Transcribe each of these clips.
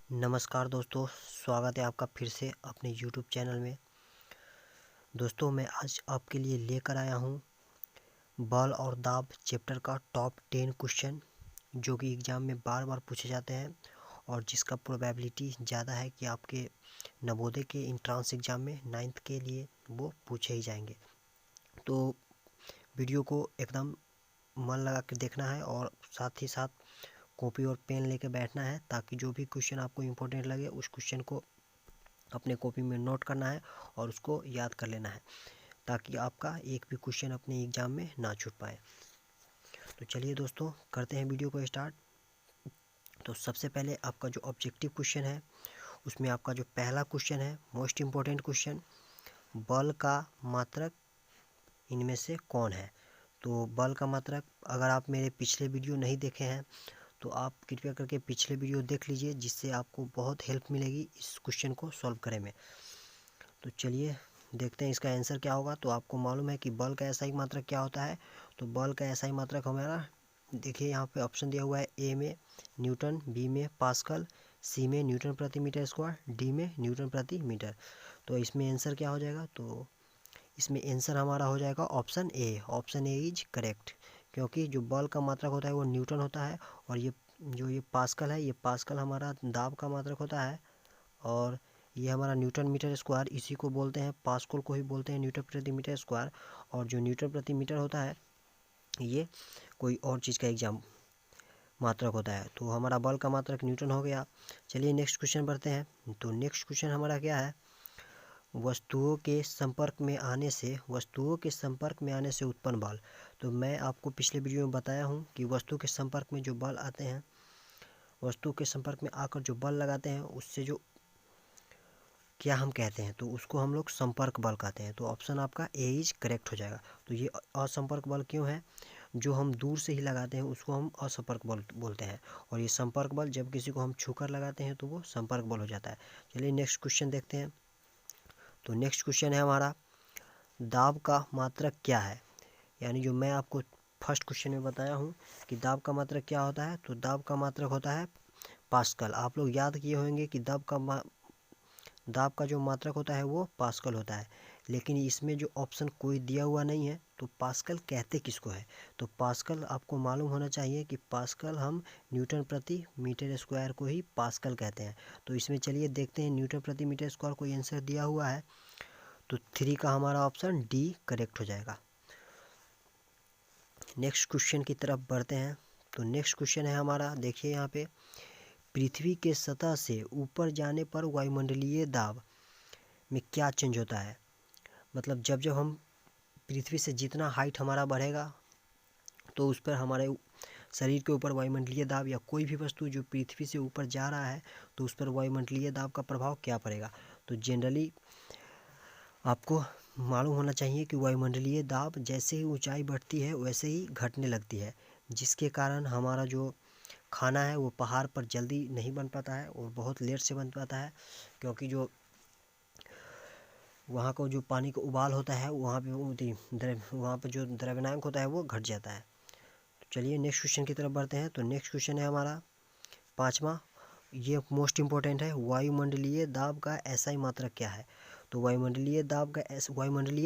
नमस्कार दोस्तों, स्वागत है आपका फिर से अपने YouTube चैनल में। दोस्तों, मैं आज आपके लिए लेकर आया हूँ बल और दाब चैप्टर का टॉप 10 क्वेश्चन, जो कि एग्ज़ाम में बार बार पूछे जाते हैं और जिसका प्रोबेबिलिटी ज़्यादा है कि आपके नवोदय के इंट्रांस एग्ज़ाम में 9th के लिए वो पूछे ही जाएंगे। तो वीडियो को एकदम मन लगा कर देखना है और साथ ही साथ कॉपी और पेन लेके बैठना है, ताकि जो भी क्वेश्चन आपको इम्पोर्टेंट लगे उस क्वेश्चन को अपने कॉपी में नोट करना है और उसको याद कर लेना है, ताकि आपका एक भी क्वेश्चन अपने एग्ज़ाम में ना छूट पाए। तो चलिए दोस्तों, करते हैं वीडियो को स्टार्ट। तो सबसे पहले आपका जो ऑब्जेक्टिव क्वेश्चन है, उसमें आपका जो पहला क्वेश्चन है, मोस्ट इम्पोर्टेंट क्वेश्चन, बल का मात्रक इनमें से कौन है। तो बल का मात्रक, अगर आप मेरे पिछले वीडियो नहीं देखे हैं तो आप कृपया करके पिछले वीडियो देख लीजिए, जिससे आपको बहुत हेल्प मिलेगी इस क्वेश्चन को सॉल्व करने में। तो चलिए देखते हैं इसका आंसर क्या होगा। तो आपको मालूम है कि बल का एसआई मात्रक क्या होता है। तो बल का एसआई मात्रक हमारा, देखिए यहाँ पे ऑप्शन दिया हुआ है, ए में न्यूटन, बी में पास्कल, सी में न्यूटन प्रति मीटर स्क्वायर, डी में न्यूटन प्रति मीटर। तो इसमें आंसर क्या हो जाएगा, तो इसमें आंसर हमारा हो जाएगा option A. Option A is correct, क्योंकि जो बल का मात्रक होता है वो न्यूटन होता है, और ये पास्कल है, ये पास्कल हमारा दाब का मात्रक होता है, और ये हमारा न्यूटन मीटर स्क्वायर, इसी को बोलते हैं, पास्कल को ही बोलते हैं न्यूटन प्रति मीटर स्क्वायर। और जो न्यूटन प्रति मीटर होता है ये कोई और चीज़ का एग्जाम मात्रक होता है। तो हमारा बल का मात्रक न्यूटन हो गया। चलिए नेक्स्ट क्वेश्चन बढ़ते हैं। तो नेक्स्ट क्वेश्चन हमारा क्या है, वस्तुओं के संपर्क में आने से उत्पन्न बल। तो मैं आपको पिछले वीडियो में बताया हूँ कि वस्तु के संपर्क में जो बल आते हैं, वस्तु के संपर्क में आकर जो बल लगाते हैं, उससे जो क्या हम कहते हैं, तो उसको हम लोग संपर्क बल कहते हैं। तो ऑप्शन आपका ए इज करेक्ट हो जाएगा। तो ये असंपर्क बल क्यों है, जो हम दूर से ही लगाते हैं उसको हम असंपर्क बल बोलते हैं, और ये संपर्क बल जब किसी को हम छूकर लगाते हैं तो वो संपर्क बल हो जाता है। चलिए नेक्स्ट क्वेश्चन देखते हैं। तो नेक्स्ट क्वेश्चन है हमारा, दाब का मात्रक क्या है। यानी जो मैं आपको फर्स्ट क्वेश्चन में बताया हूँ कि दाब का मात्रक क्या होता है, तो दाब का मात्रक होता है पास्कल। आप लोग याद किए होंगे कि दाब का जो मात्रक होता है वो पास्कल होता है, लेकिन इसमें जो ऑप्शन कोई दिया हुआ नहीं है, तो पास्कल कहते किसको है। तो पास्कल आपको मालूम होना चाहिए कि पास्कल हम न्यूटन प्रति मीटर स्क्वायर को ही पास्कल कहते हैं। तो इसमें चलिए देखते हैं, न्यूटन प्रति मीटर स्क्वायर कोई आंसर दिया हुआ है, तो 3 का हमारा ऑप्शन डी करेक्ट हो जाएगा। नेक्स्ट क्वेश्चन की तरफ बढ़ते हैं। तो नेक्स्ट क्वेश्चन है हमारा, देखिए यहाँ पे, पृथ्वी के सतह से ऊपर जाने पर वायुमंडलीय दाब में क्या चेंज होता है। मतलब जब जब हम पृथ्वी से जितना हाइट हमारा बढ़ेगा, तो उस पर हमारे शरीर के ऊपर वायुमंडलीय दाब, या कोई भी वस्तु जो पृथ्वी से ऊपर जा रहा है तो उस पर वायुमंडलीय दाब का प्रभाव क्या पड़ेगा। तो जनरली आपको मालूम होना चाहिए कि वायुमंडलीय दाब जैसे ही ऊंचाई बढ़ती है वैसे ही घटने लगती है, जिसके कारण हमारा जो खाना है वो पहाड़ पर जल्दी नहीं बन पाता है और बहुत लेट से बन पाता है, क्योंकि जो वहाँ को जो पानी का उबाल होता है वहाँ पर जो द्रव्यनांक होता है वो घट जाता है। तो चलिए नेक्स्ट क्वेश्चन की तरफ बढ़ते हैं। तो नेक्स्ट क्वेश्चन है हमारा पाँचवा, ये मोस्ट इम्पोर्टेंट है, वायुमंडलीय दाब का एसआई मात्रक क्या है। तो वायुमंडलीय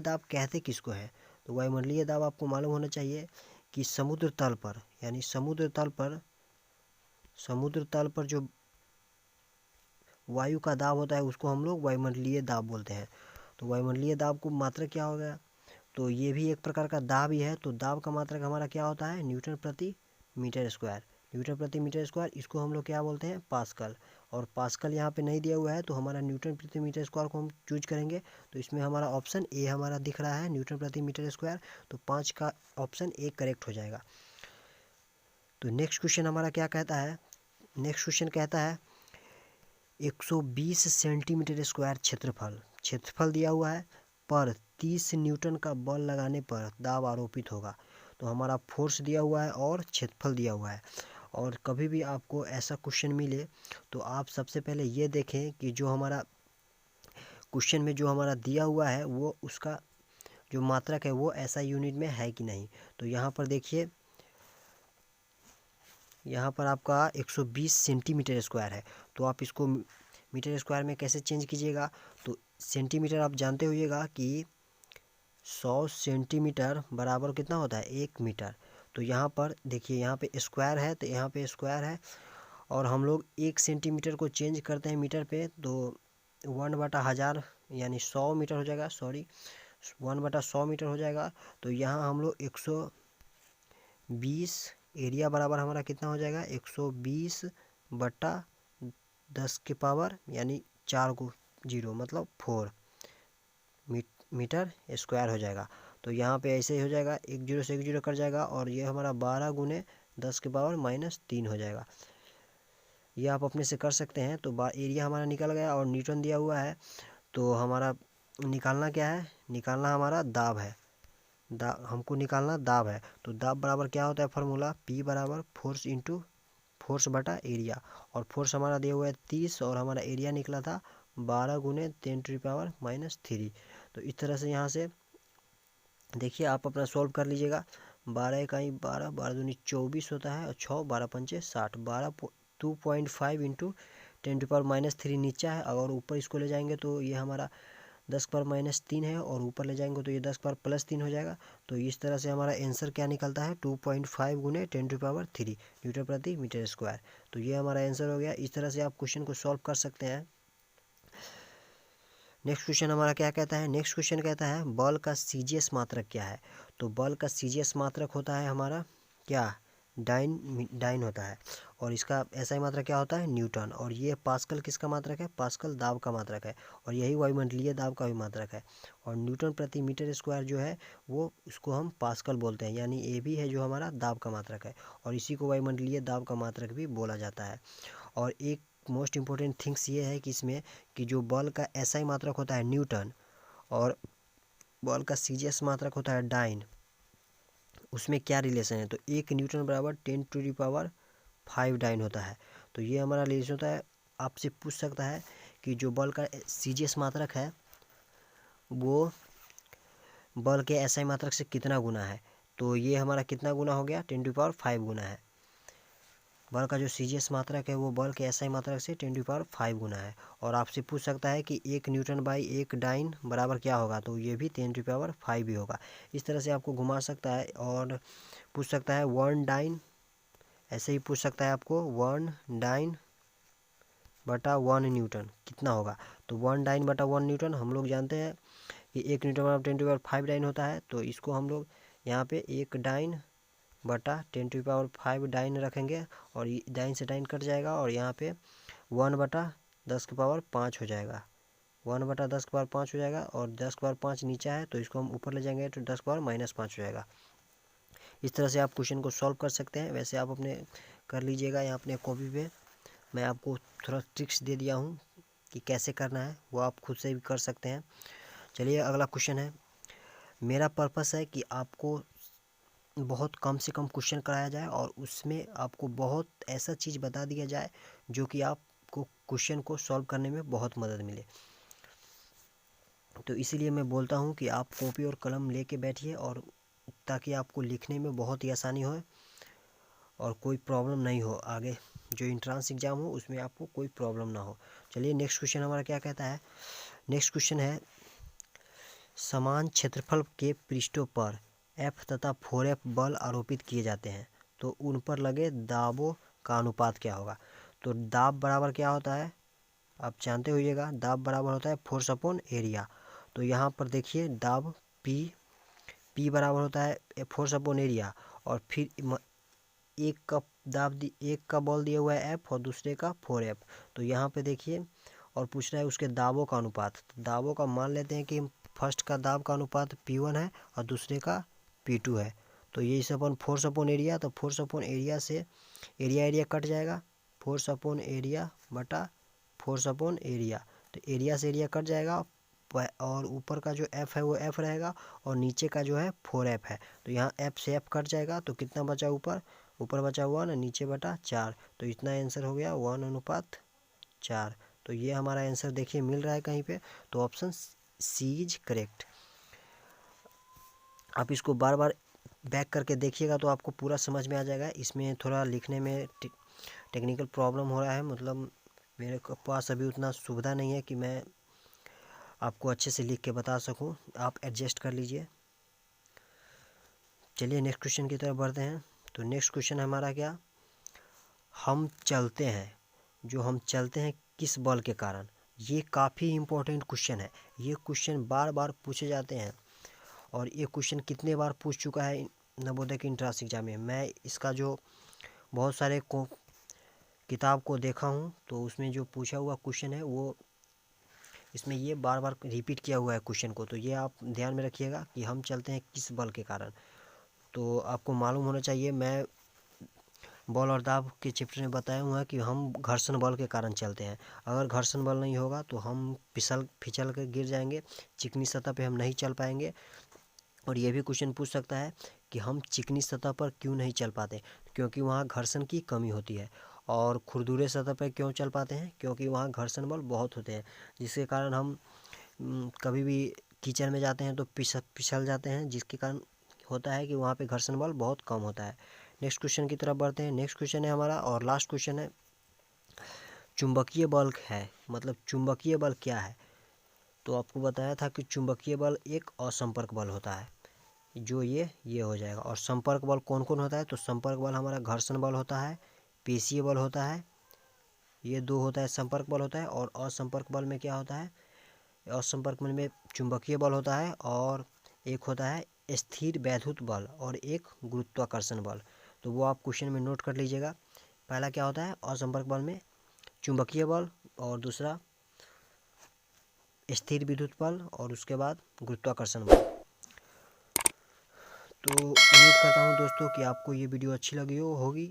दाब कहते किसको है। तो वायुमंडलीय दाब आपको मालूम होना चाहिए कि समुद्र तल पर, यानी समुद्र तल पर जो वायु का दाब होता है उसको हम लोग वायुमंडलीय दाब बोलते हैं। तो वायुमंडलीय दाब को मात्रक क्या हो गया, तो ये भी एक प्रकार का दाब ही है। तो दाब का मात्रक हमारा क्या होता है, न्यूटन प्रति मीटर स्क्वायर। न्यूटन प्रति मीटर स्क्वायर, इसको हम लोग क्या बोलते हैं, पास्कल। और पास्कल यहाँ पे नहीं दिया हुआ है, तो हमारा न्यूटन प्रति मीटर स्क्वायर को हम चूज करेंगे। तो इसमें हमारा ऑप्शन ए हमारा दिख रहा है, न्यूटन प्रति मीटर स्क्वायर। तो 5 का ऑप्शन ए करेक्ट हो जाएगा। तो नेक्स्ट क्वेश्चन हमारा क्या कहता है, नेक्स्ट क्वेश्चन कहता है 120 सेंटीमीटर स्क्वायर क्षेत्रफल दिया हुआ है, पर 30 न्यूटन का बल लगाने पर दाब आरोपित होगा। तो हमारा फोर्स दिया हुआ है और क्षेत्रफल दिया हुआ है। और कभी भी आपको ऐसा क्वेश्चन मिले तो आप सबसे पहले ये देखें कि जो हमारा क्वेश्चन में जो हमारा दिया हुआ है वो उसका जो मात्रक है वो ऐसा यूनिट में है कि नहीं। तो यहाँ पर देखिए यहाँ पर आपका 120 सेंटीमीटर स्क्वायर है। तो आप इसको मीटर स्क्वायर में कैसे चेंज कीजिएगा, तो सेंटीमीटर आप जानते होइएगा कि 100 सेंटीमीटर बराबर कितना होता है 1 मीटर। तो यहाँ पर देखिए, यहाँ पे स्क्वायर है तो यहाँ पे स्क्वायर है, और हम लोग 1 सेंटीमीटर को चेंज करते हैं मीटर पे, तो 1/1000 यानी 100 मीटर हो जाएगा, सॉरी 1/100 मीटर हो जाएगा। तो यहाँ हम लोग 120 एरिया बराबर हमारा कितना हो जाएगा 120/10 के पावर यानी 4 को 0 मतलब 4 मीटर स्क्वायर हो जाएगा। तो यहाँ पे ऐसे ही हो जाएगा, 1 0 से 1 0 कट जाएगा, और ये हमारा 12 गुने 10 के पावर -3 हो जाएगा। ये आप अपने से कर सकते हैं। तो एरिया हमारा निकल गया, और न्यूटन दिया हुआ है। तो हमारा निकालना क्या है, निकालना हमारा दाब है। हमको निकालना दाब है। तो दाब बराबर क्या होता है फार्मूला, P बराबर फोर्स इंटू फोर्स बटा एरिया, और फोर्स हमारा दिया हुआ है 30, और हमारा एरिया निकला था 12 गुने 10⁻³ तो इस तरह से यहाँ से देखिए आप अपना सॉल्व कर लीजिएगा। 12 इकाई 12, 12 दूनी 24 होता है, और 6 12 पंचे 60, 2.5 इंटू 10⁻³ नीचा है, अगर ऊपर इसको ले जाएंगे तो ये हमारा 10⁻³ है, और ऊपर ले जाएंगे तो ये 10⁻+3 हो जाएगा। तो इस तरह से हमारा आंसर क्या निकलता है 2.5 गुने 10⁻³ न्यूटन प्रति मीटर स्क्वायर। तो ये हमारा आंसर हो गया। इस तरह से आप क्वेश्चन को सॉल्व कर सकते हैं। नेक्स्ट क्वेश्चन हमारा क्या कहता है, नेक्स्ट क्वेश्चन कहता है बल का सीजीएस मात्रक क्या है। तो बल का सीजीएस मात्रक होता है हमारा क्या, डाइन होता है, और इसका एसआई मात्रक क्या होता है न्यूटन, और ये पास्कल किसका मात्रक है, पास्कल दाब का मात्रक है, और यही वायुमंडलीय दाब का भी मात्रक है। और न्यूटन प्रति मीटर स्क्वायर जो है वो उसको हम पास्कल बोलते हैं, यानी ये भी है जो हमारा दाब का मात्रक है, और इसी को वायुमंडलीय दाब का मात्रक भी बोला जाता है। और एक मोस्ट इम्पोर्टेंट थिंग्स ये है कि इसमें कि जो बल का एसआई मात्रक होता है न्यूटन, और बल का सीजीएस मात्रक होता है डाइन, उसमें क्या रिलेशन है, तो 1 न्यूटन बराबर 10⁵ डाइन होता है। तो ये हमारा रिलेशन होता है। आपसे पूछ सकता है कि जो बल का सीजीएस मात्रक है वो बल के एसआई मात्रक से कितना गुना है। तो ये हमारा कितना गुना हो गया 10⁵ गुना है। बल का जो सीजीएस मात्रक है वो बल के एसआई मात्रक से 10⁵ गुना है। और आपसे पूछ सकता है कि 1 न्यूटन बाई 1 डाइन बराबर क्या होगा, तो ये भी 10⁵ ही होगा। इस तरह से आपको घुमा सकता है, और पूछ सकता है 1 डाइन, ऐसे ही पूछ सकता है आपको 1 डाइन बटा 1 न्यूटन कितना होगा। तो 1 डाइन बटा 1 न्यूटन हम लोग जानते हैं कि 1 न्यूटन बराबर 10⁵ डाइन होता है। तो इसको हम लोग यहाँ पे 1 डाइन बटा 10⁵ डाइन रखेंगे, और डाइन से डाइन कट जाएगा, और यहाँ पे 1/10⁵ हो जाएगा, 1/10⁵ हो जाएगा, और 10⁵ नीचा है तो इसको हम ऊपर ले जाएंगे तो 10⁻⁻5 हो जाएगा। इस तरह से आप क्वेश्चन को सॉल्व कर सकते हैं। वैसे आप अपने कर लीजिएगा यहाँ अपने कॉपी पे, मैं आपको थोड़ा ट्रिक्स दे दिया हूँ कि कैसे करना है, वो आप खुद से भी कर सकते हैं। चलिए अगला क्वेश्चन है। मेरा पर्पस है कि आपको बहुत कम से कम क्वेश्चन कराया जाए, और उसमें आपको बहुत ऐसा चीज़ बता दिया जाए जो कि आपको क्वेश्चन को सॉल्व करने में बहुत मदद मिले। तो इसीलिए मैं बोलता हूँ कि आप कॉपी और कलम लेके बैठिए, और ताकि आपको लिखने में बहुत ही आसानी हो, और कोई प्रॉब्लम नहीं हो आगे जो इंट्रांस एग्ज़ाम हो उसमें आपको कोई प्रॉब्लम ना हो। चलिए नेक्स्ट क्वेश्चन हमारा क्या कहता है। नेक्स्ट क्वेश्चन है समान क्षेत्रफल के पृष्ठों पर F तथा 4F बल आरोपित किए जाते हैं, तो उन पर लगे दाबों का अनुपात क्या होगा। तो दाब बराबर क्या होता है आप जानते होइएगा, दाब बराबर होता है फोर्स अपॉन एरिया। तो यहाँ पर देखिए दाब P बराबर होता है फोर्स अपॉन एरिया, और फिर एक का बॉल दिया हुआ है F और दूसरे का 4F। तो यहाँ पे देखिए और पूछ रहा है उसके दाबों का अनुपात। तो दाबों का मान लेते हैं कि फर्स्ट का दाब का अनुपात P1 है और दूसरे का P2 है। तो ये इस अपन फोर्स अपॉन एरिया, तो फोर्स अपॉन एरिया से एरिया कट जाएगा, फोर्स अपॉन एरिया बटा फोर्स अपॉन एरिया। तो एरिया से एरिया कट जाएगा, और ऊपर का जो F है वो F रहेगा, और नीचे का जो है 4F है। तो यहाँ F से F कट जाएगा, तो कितना बचा ऊपर बचा 1, नीचे बटा 4। तो इतना आंसर हो गया 1:4। तो ये हमारा आंसर देखिए मिल रहा है कहीं पे, तो ऑप्शन सी इज करेक्ट। आप इसको बार बार बैक करके देखिएगा तो आपको पूरा समझ में आ जाएगा। इसमें थोड़ा लिखने में टेक्निकल प्रॉब्लम हो रहा है, मतलब मेरे पास अभी उतना सुविधा नहीं है कि मैं आपको अच्छे से लिख के बता सकूं। आप एडजस्ट कर लीजिए। चलिए नेक्स्ट क्वेश्चन की तरफ बढ़ते हैं। तो नेक्स्ट क्वेश्चन हमारा क्या, हम चलते हैं, जो हम चलते हैं किस बल के कारण। ये काफ़ी इम्पोर्टेंट क्वेश्चन है। ये क्वेश्चन बार बार पूछे जाते हैं और ये क्वेश्चन कितने बार पूछ चुका है नवोदय के इंट्रांस एग्जाम में। मैं इसका जो बहुत सारे किताब को देखा हूँ तो उसमें जो पूछा हुआ क्वेश्चन है वो इसमें ये बार बार रिपीट किया हुआ है क्वेश्चन को। तो ये आप ध्यान में रखिएगा कि हम चलते हैं किस बल के कारण। तो आपको मालूम होना चाहिए, मैं बल और दाब के चैप्टर में बताया हुआ है कि हम घर्षण बल के कारण चलते हैं। अगर घर्षण बल नहीं होगा तो हम फिसल कर गिर जाएंगे, चिकनी सतह पे हम नहीं चल पाएंगे। और ये भी क्वेश्चन पूछ सकता है कि हम चिकनी सतह पर क्यों नहीं चल पाते, क्योंकि वहाँ घर्षण की कमी होती है। और खुरदुरे सतह पर क्यों चल पाते हैं, क्योंकि वहाँ घर्षण बल बहुत होते हैं, जिसके कारण हम कभी भी कीचड़ में जाते हैं तो फिसल जाते हैं, जिसके कारण होता है कि वहाँ पे घर्षण बल बहुत कम होता है। नेक्स्ट क्वेश्चन की तरफ बढ़ते हैं। नेक्स्ट क्वेश्चन है हमारा और लास्ट क्वेश्चन है, चुंबकीय बल है, मतलब चुंबकीय बल क्या है। तो आपको बताया था कि चुंबकीय बल एक असंपर्क बल होता है, जो ये हो जाएगा। और संपर्क बल कौन कौन होता है, तो संपर्क बल हमारा घर्षण बल होता है, पेशीय बल होता है, ये दो होता है संपर्क बल होता है। और असंपर्क बल में क्या होता है, असंपर्क बल में चुंबकीय बल होता है और एक होता है स्थिर वैद्युत बल और एक गुरुत्वाकर्षण बल। तो वो आप क्वेश्चन में नोट कर लीजिएगा। पहला क्या होता है, असंपर्क बल में चुंबकीय बल, और दूसरा स्थिर विद्युत बल, और उसके बाद गुरुत्वाकर्षण बल। तो उम्मीद करता हूँ दोस्तों कि आपको ये वीडियो अच्छी लगी होगी।